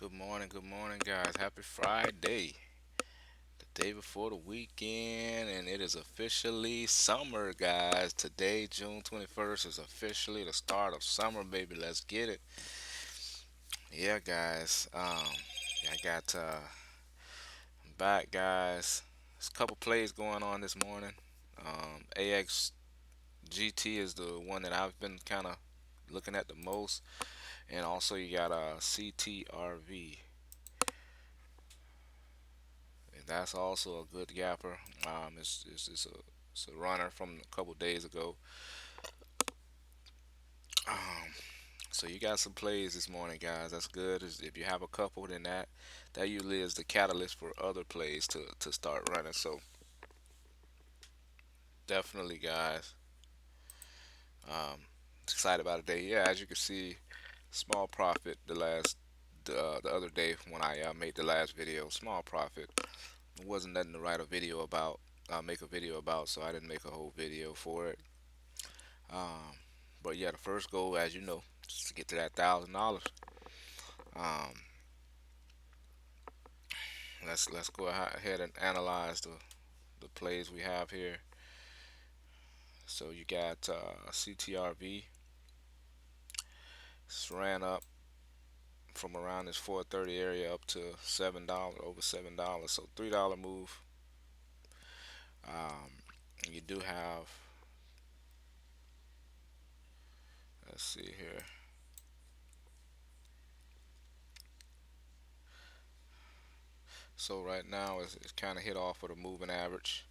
Good morning, guys. Happy Friday, the day before the weekend, and it is officially summer, guys. Today, June 21st, is officially the start of summer, baby. Let's get it. Yeah, guys. I got I'm back, guys. There's a couple plays going on this morning. AXGT is the one that I've been kind of looking at the most, and also you got CTRV. And that's also a good gapper. It's a runner from a couple days ago. Um, so you got some plays this morning, guys. That's good. If you have a couple, then that usually is the catalyst for other plays to start running. So definitely, guys. Um, Excited about it today. Yeah, as you can see, small profit the other day when I made the last video. Small profit. It wasn't nothing to write a video about. Make a video about, so I didn't make a whole video for it. Um, but yeah, the first goal, as you know, is to get to that $1,000. Um, let's go ahead and analyze the plays we have here. So you got CTRV. It's ran up from around this 430 area up to $7, over $7. So $3 move. You do have. Let's see here. So right now it's kind of hit off of the moving average,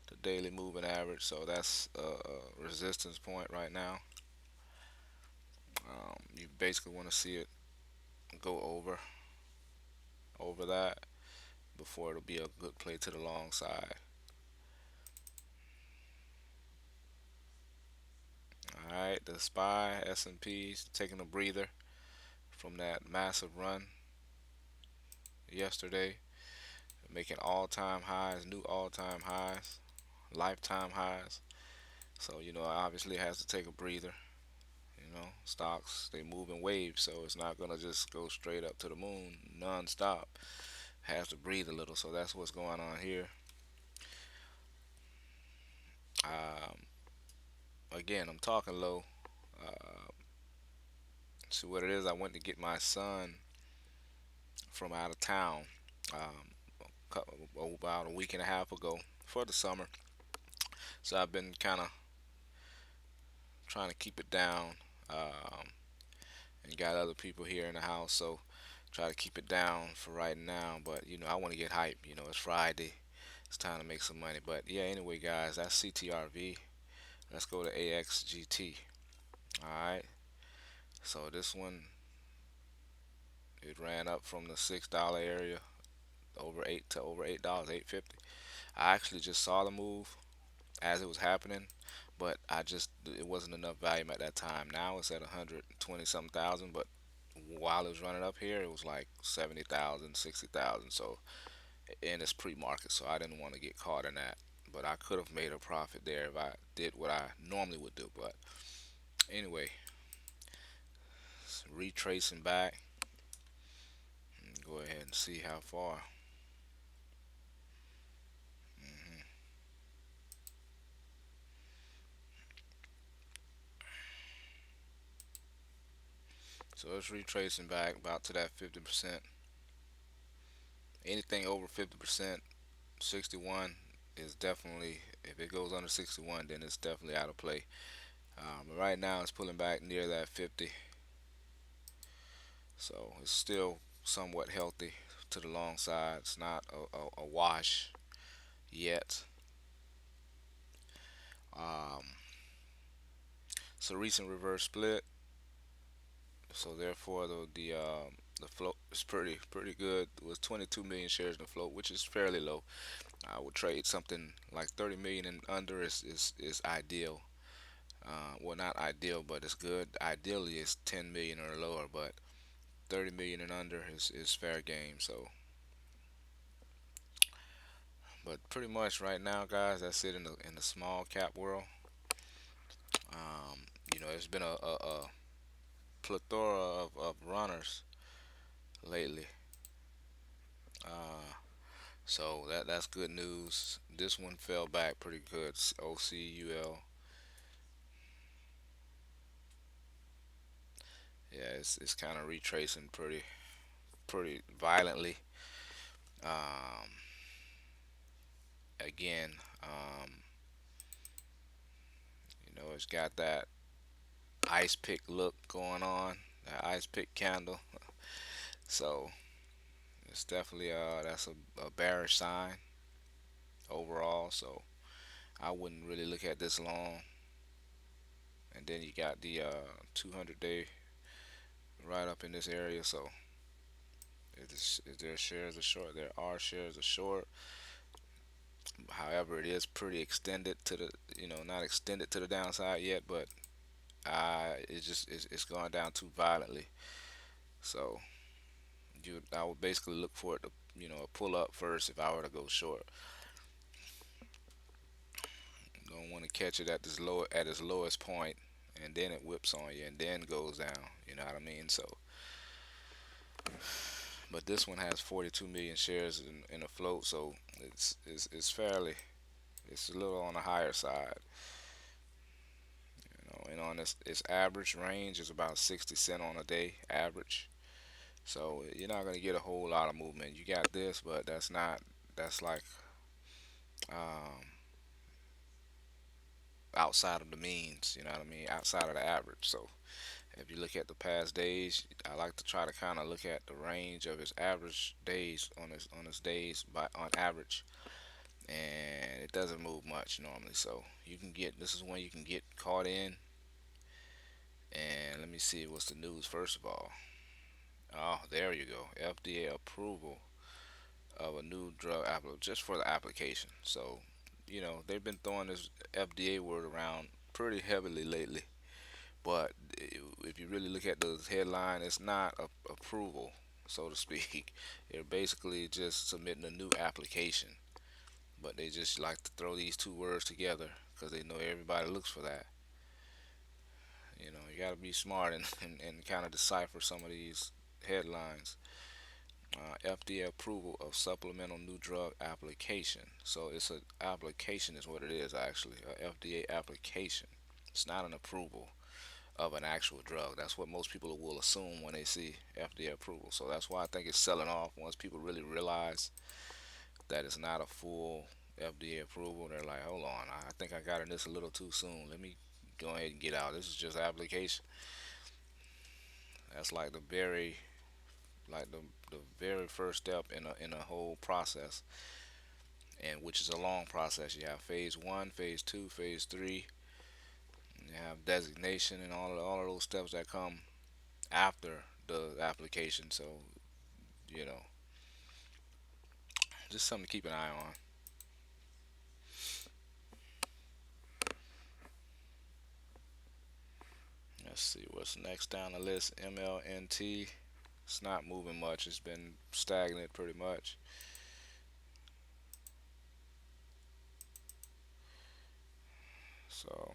the daily moving average. So that's a resistance point right now. You basically want to see it go over that before it'll be a good play to the long side. All right, the SPY S&P's taking a breather from that massive run yesterday, making all-time highs, new all-time highs, lifetime highs. So obviously it has to take a breather. Stocks they move in waves, so it's not gonna just go straight up to the moon non-stop. Has to breathe a little, so that's what's going on here. Um, Again, I'm talking low. Uh, See what it is. I went to get my son from out of town about a week and a half ago for the summer. So I've been kind of trying to keep it down, and got other people here in the house. So try to keep it down for right now. But I want to get hype. It's Friday. It's time to make some money. But yeah, anyway, guys, that's CTRV. Let's go to AXGT. All right. So this one, it ran up from the $6 area over $8, 8.50. I actually just saw the move as it was happening, but it wasn't enough volume at that time. Now it's at 120 something thousand, but while it was running up here, it was like 70,000, 60,000. So and it's pre-market, so I didn't want to get caught in that. But I could have made a profit there if I did what I normally would do. But anyway, retracing back, go ahead and see how far. So it's retracing back about to that 50%. Anything over 50%, 61 is definitely, if it goes under 61, then it's definitely out of play. But right now it's pulling back near that 50, so it's still somewhat healthy to the long side. It's not a wash yet. Um, it's a recent reverse split, so therefore the float is pretty good. It was 22 million shares in the float, which is fairly low. I would trade something like 30 million and under is ideal. Well, not ideal, but it's good. Ideally, it's 10 million or lower, but 30 million and under is fair game. So, but pretty much right now, guys, that's it in the small cap world. It's been a plethora of runners lately. Uh, so that's good news. This one fell back pretty good. OCUL. Yeah, it's kind of retracing pretty violently. Um, again, um, it's got that ice pick look going on. That ice pick candle. So it's definitely that's a bearish sign overall. So I wouldn't really look at this long. And then you got the 200-day right up in this area. So is there shares are short? There are shares are short. However, it is pretty extended to the not extended to the downside yet, but it's gone down too violently. So I would basically look for it to a pull up first if I were to go short. Don't want to catch it at its lowest point, and then it whips on you and then goes down. You know what I mean? So, but this one has 42 million shares in a float, so it's fairly it's a little on the higher side. And on its average range is about 60 cent on a day average. So you're not gonna get a whole lot of movement. You got this, but that's like um, outside of the means. You know what I mean? Outside of the average. So if you look at the past days, I like to try to kind of look at the range of its average days on its days by on average, and it doesn't move much normally. So you can get this is when you can get caught in. And let me see what's the news first of all. Oh, there you go. FDA approval of a new drug just for the application. So, they've been throwing this FDA word around pretty heavily lately. But if you really look at the headline, it's not a approval, so to speak. They're basically just submitting a new application. But they just like to throw these two words together because they know everybody looks for that. You got to be smart and kind of decipher some of these headlines. FDA approval of supplemental new drug application. So it's an application, is what it is actually. A FDA application. It's not an approval of an actual drug. That's what most people will assume when they see FDA approval. So that's why I think it's selling off once people really realize that it's not a full FDA approval. They're like, hold on, I think I got in this a little too soon. Let me go ahead and get out. This is just application. That's like the very first step in a whole process, and which is a long process. You have phase one, phase two, phase three. You have designation and all of those steps that come after the application. So you know, just something to keep an eye on. Let's see what's next down the list. MLNT. It's not moving much. It's been stagnant pretty much. So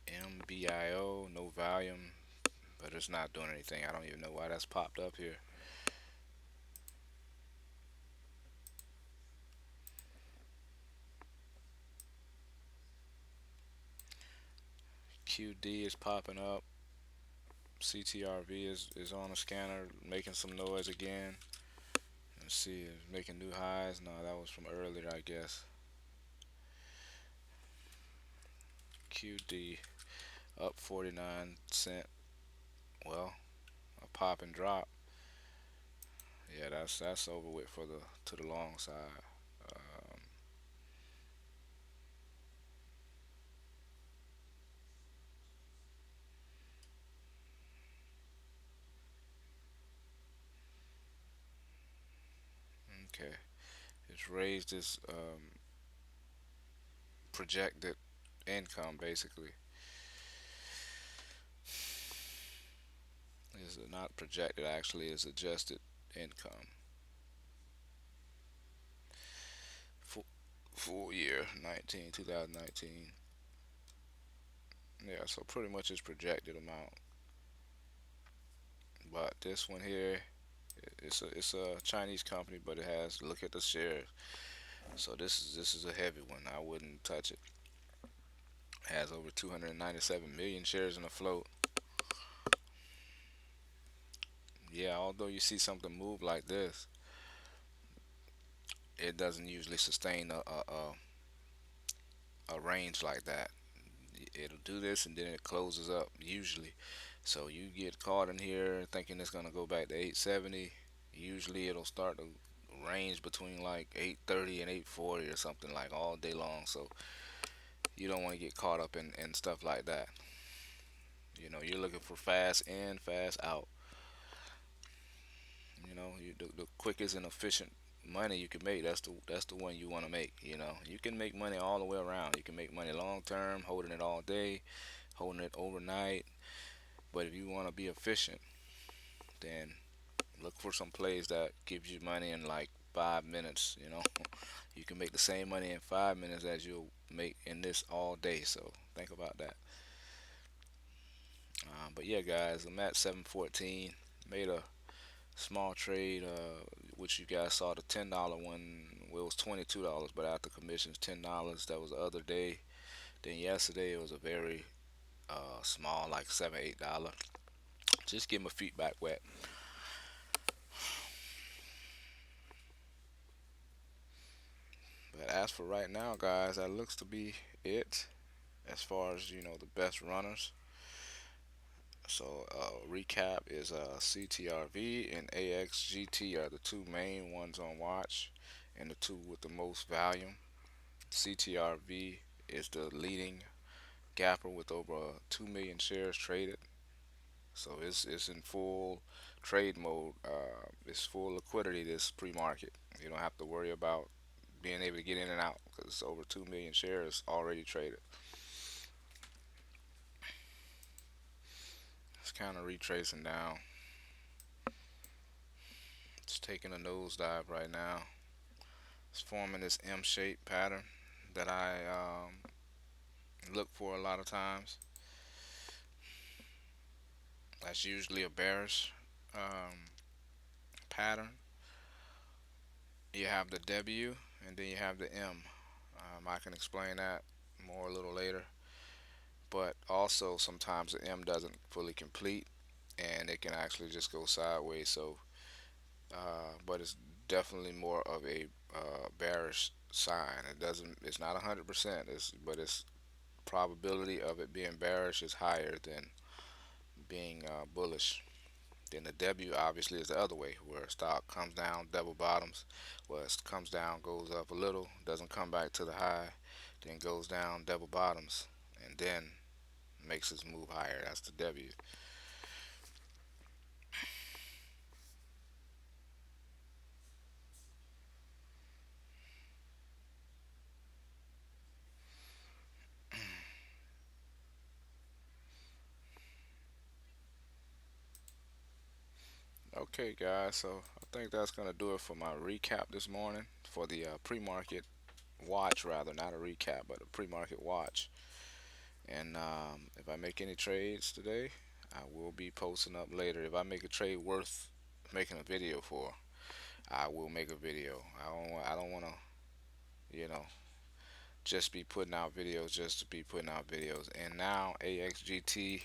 MBIO, no volume, but it's not doing anything. I don't even know why that's popped up here. QD is popping up. CTRV is on the scanner making some noise again. Let's see, it's making new highs. No, that was from earlier, I guess. QD up 49 cent. Well, a pop and drop. Yeah, that's over with for the to the long side. Um, okay, it's raised its projected income basically. Is not projected actually is adjusted income. Full, full year 2019. Yeah, so pretty much it's projected amount. But this one here, it's a Chinese company, but it has, look at the shares. So this is a heavy one. I wouldn't touch it. It has over 297 million shares in the float. Yeah, although you see something move like this, it doesn't usually sustain a range like that. It'll do this and then it closes up usually. So you get caught in here thinking it's gonna go back to 870. Usually it'll start to range between like 830 and 840 or something like all day long. So you don't want to get caught up in stuff like that. You're looking for fast in, fast out. The quickest and efficient money you can make. That's the one you want to make. You can make money all the way around. You can make money long term, holding it all day, holding it overnight. But if you want to be efficient, then look for some plays that gives you money in like 5 minutes. You can make the same money in 5 minutes as you'll make in this all day. So think about that. But yeah, guys, I'm at 714. Made a small trade, which you guys saw the $10 one. Well, it was $22, but after commissions, $10. That was the other day. Then yesterday it was a very small, like $7, $8. Just get my feet back wet. But as for right now, guys, that looks to be it as far as the best runners. So recap is CTRV and AXGT are the two main ones on watch, and the two with the most volume. CTRV is the leading gapper with over 2 million shares traded. So it's in full trade mode. It's full liquidity. This pre-market. You don't have to worry about being able to get in and out because over 2 million shares already traded. It's kind of retracing down. It's taking a nosedive right now. It's forming this M-shaped pattern that I look for a lot of times. That's usually a bearish um, pattern. You have the W and then you have the M. I can explain that more a little later. But also sometimes the M doesn't fully complete and it can actually just go sideways. So, but it's definitely more of a bearish sign. It doesn't. It's not 100%. But its probability of it being bearish is higher than being bullish. Then the W obviously is the other way, where stock comes down, double bottoms, where it comes down, goes up a little, doesn't come back to the high, then goes down, double bottoms, and then makes its move higher. That's the W. Okay, guys, so I think that's gonna do it for my recap this morning for the pre-market watch, rather not a recap, but a pre-market watch. And if I make any trades today, I will be posting up later. If I make a trade worth making a video for, I will make a video. I don't want to, just be putting out videos just to be putting out videos. And now AXGT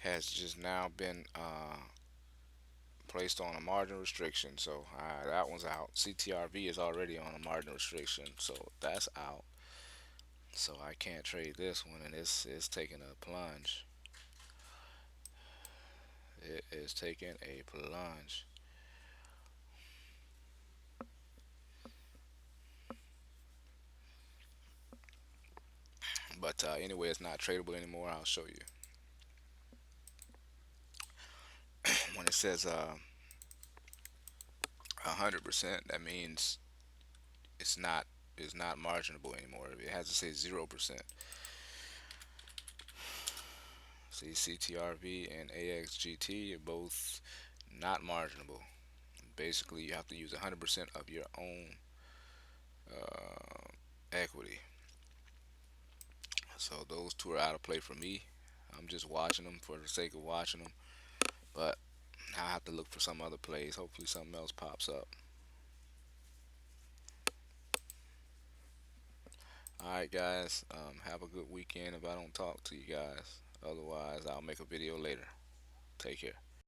has just now been placed on a margin restriction, so that one's out. CTRV is already on a margin restriction, so that's out. So I can't trade this one, and it's taking a plunge. It is taking a plunge. But anyway, it's not tradable anymore. I'll show you. When it says 100%, that means it's not marginable anymore. It has to say 0%. See, CTRV and AXGT are both not marginable. Basically, you have to use 100% of your own equity. So those two are out of play for me. I'm just watching them for the sake of watching them. But I'll have to look for some other plays. Hopefully something else pops up. All right, guys. Have a good weekend. If I don't talk to you guys, otherwise I'll make a video later. Take care.